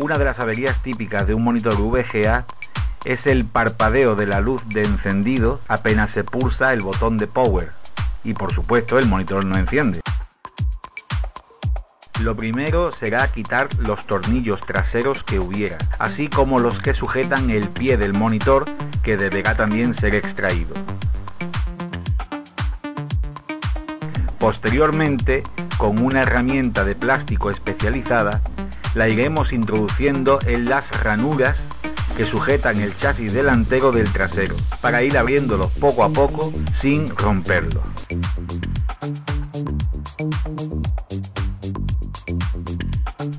Una de las averías típicas de un monitor VGA es el parpadeo de la luz de encendido apenas se pulsa el botón de power y por supuesto el monitor no enciende. Lo primero será quitar los tornillos traseros que hubiera, así como los que sujetan el pie del monitor, que deberá también ser extraído. Posteriormente, con una herramienta de plástico especializada, la iremos introduciendo en las ranuras que sujetan el chasis delantero del trasero, para ir abriéndolo poco a poco sin romperlo.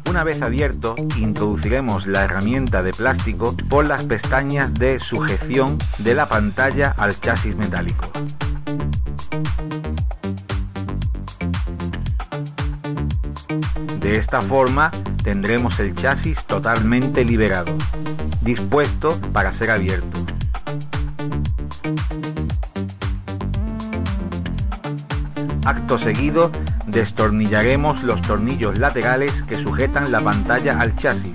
Una vez abierto, introduciremos la herramienta de plástico por las pestañas de sujeción de la pantalla al chasis metálico. De esta forma tendremos el chasis totalmente liberado, dispuesto para ser abierto. Acto seguido, destornillaremos los tornillos laterales que sujetan la pantalla al chasis.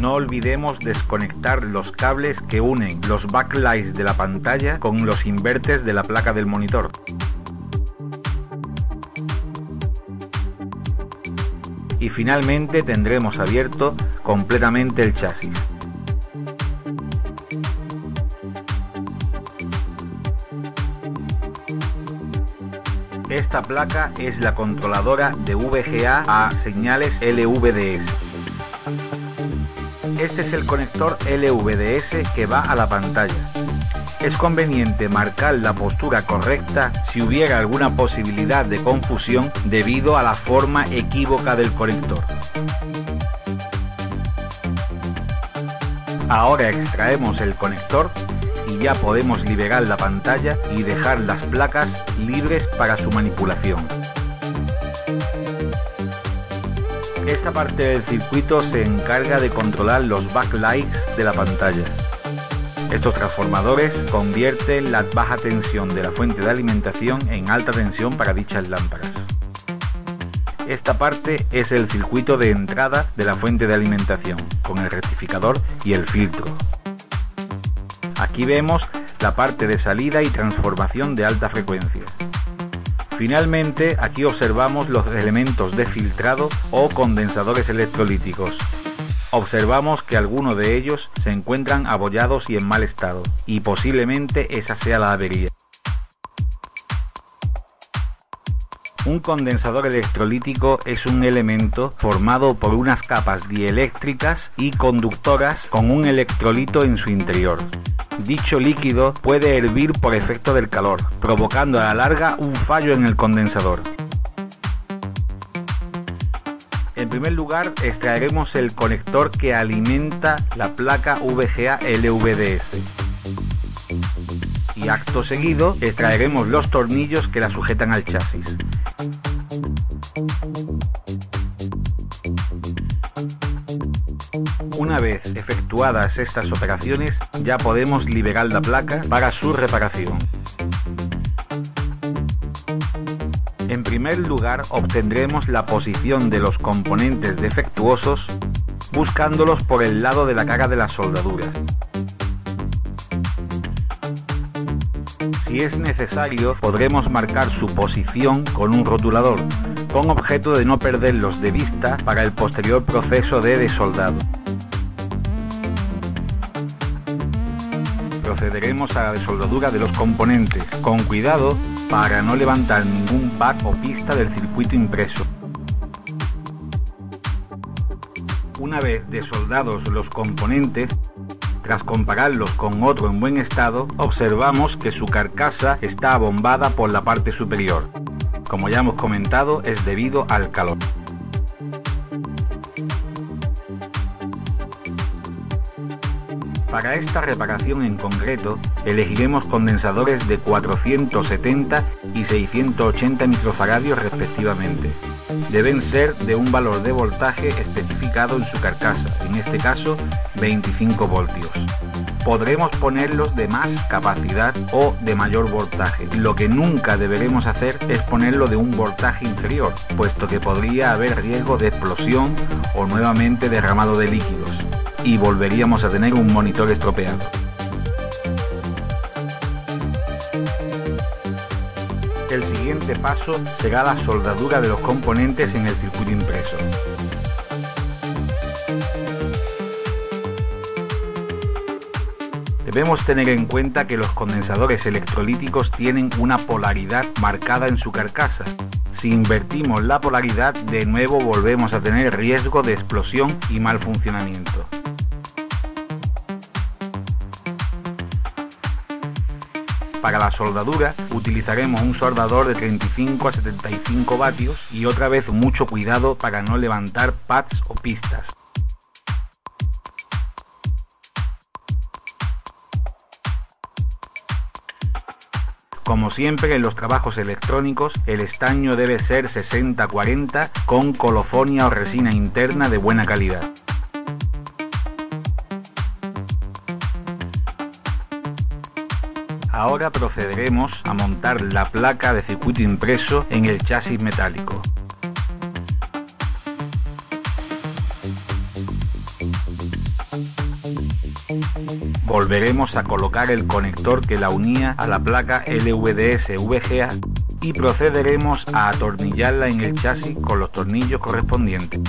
No olvidemos desconectar los cables que unen los backlights de la pantalla con los inverters de la placa del monitor. Y finalmente tendremos abierto completamente el chasis. Esta placa es la controladora de VGA a señales LVDS. Este es el conector LVDS que va a la pantalla. Es conveniente marcar la postura correcta si hubiera alguna posibilidad de confusión debido a la forma equívoca del conector. Ahora extraemos el conector y ya podemos liberar la pantalla y dejar las placas libres para su manipulación. Esta parte del circuito se encarga de controlar los backlights de la pantalla. Estos transformadores convierten la baja tensión de la fuente de alimentación en alta tensión para dichas lámparas. Esta parte es el circuito de entrada de la fuente de alimentación, con el rectificador y el filtro. Aquí vemos la parte de salida y transformación de alta frecuencia. Finalmente, aquí observamos los elementos de filtrado o condensadores electrolíticos. Observamos que algunos de ellos se encuentran abollados y en mal estado, y posiblemente esa sea la avería. Un condensador electrolítico es un elemento formado por unas capas dieléctricas y conductoras con un electrolito en su interior. Dicho líquido puede hervir por efecto del calor, provocando a la larga un fallo en el condensador. En primer lugar, extraeremos el conector que alimenta la placa VGA LVDS. Y acto seguido, extraeremos los tornillos que la sujetan al chasis. Una vez efectuadas estas operaciones, ya podemos liberar la placa para su reparación. En primer lugar, obtendremos la posición de los componentes defectuosos buscándolos por el lado de la cara de las soldaduras. Si es necesario, podremos marcar su posición con un rotulador, con objeto de no perderlos de vista para el posterior proceso de desoldado. Procederemos a la desoldadura de los componentes, con cuidado para no levantar ningún back o pista del circuito impreso. Una vez desoldados los componentes, tras compararlos con otro en buen estado, observamos que su carcasa está abombada por la parte superior. Como ya hemos comentado, es debido al calor. Para esta reparación en concreto, elegiremos condensadores de 470 y 680 microfaradios respectivamente. Deben ser de un valor de voltaje especificado en su carcasa, en este caso 25 voltios. podremos ponerlos de más capacidad o de mayor voltaje. Lo que nunca deberemos hacer es ponerlo de un voltaje inferior, puesto que podría haber riesgo de explosión o nuevamente derramado de líquidos, y volveríamos a tener un monitor estropeado. El siguiente paso será la soldadura de los componentes en el circuito impreso. Debemos tener en cuenta que los condensadores electrolíticos tienen una polaridad marcada en su carcasa. Si invertimos la polaridad, de nuevo volvemos a tener riesgo de explosión y mal funcionamiento. Para la soldadura utilizaremos un soldador de 35 a 75 vatios y otra vez mucho cuidado para no levantar pads o pistas. Como siempre en los trabajos electrónicos, el estaño debe ser 60-40 con colofonia o resina interna de buena calidad. Ahora procederemos a montar la placa de circuito impreso en el chasis metálico. Volveremos a colocar el conector que la unía a la placa LVDS VGA y procederemos a atornillarla en el chasis con los tornillos correspondientes.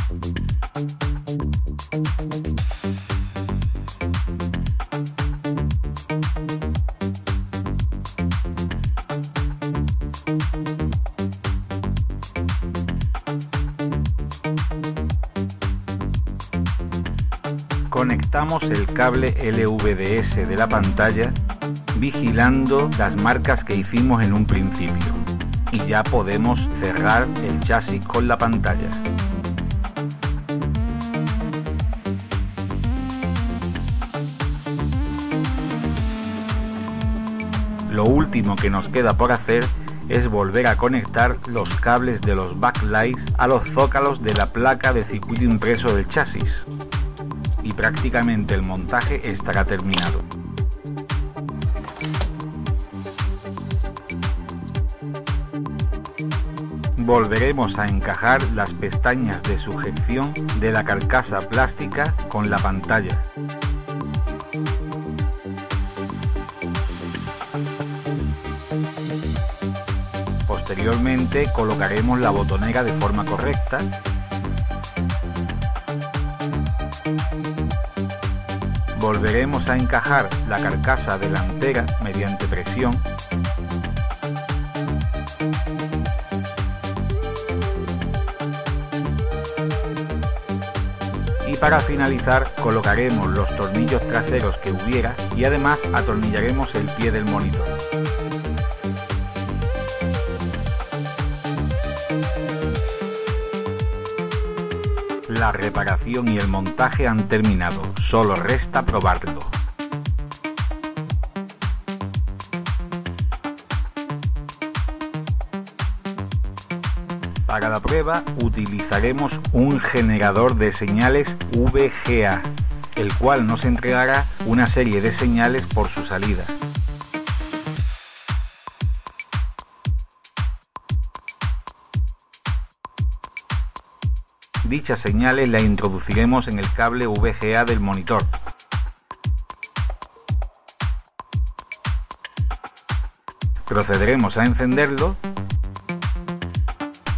Conectamos el cable LVDS de la pantalla vigilando las marcas que hicimos en un principio y ya podemos cerrar el chasis con la pantalla. Lo último que nos queda por hacer es volver a conectar los cables de los backlights a los zócalos de la placa de circuito impreso del chasis. Y prácticamente el montaje estará terminado. Volveremos a encajar las pestañas de sujeción de la carcasa plástica con la pantalla. Posteriormente colocaremos la botonera de forma correcta. Volveremos a encajar la carcasa delantera mediante presión. Y para finalizar colocaremos los tornillos traseros que hubiera y además atornillaremos el pie del monitor. La reparación y el montaje han terminado, solo resta probarlo. Para la prueba utilizaremos un generador de señales VGA, el cual nos entregará una serie de señales por su salida. Dichas señales las introduciremos en el cable VGA del monitor. Procederemos a encenderlo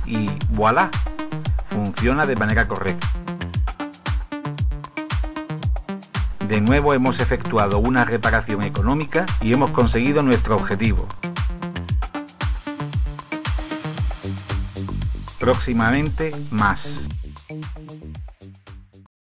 y ¡voilá! Funciona de manera correcta. De nuevo hemos efectuado una reparación económica y hemos conseguido nuestro objetivo. Próximamente más.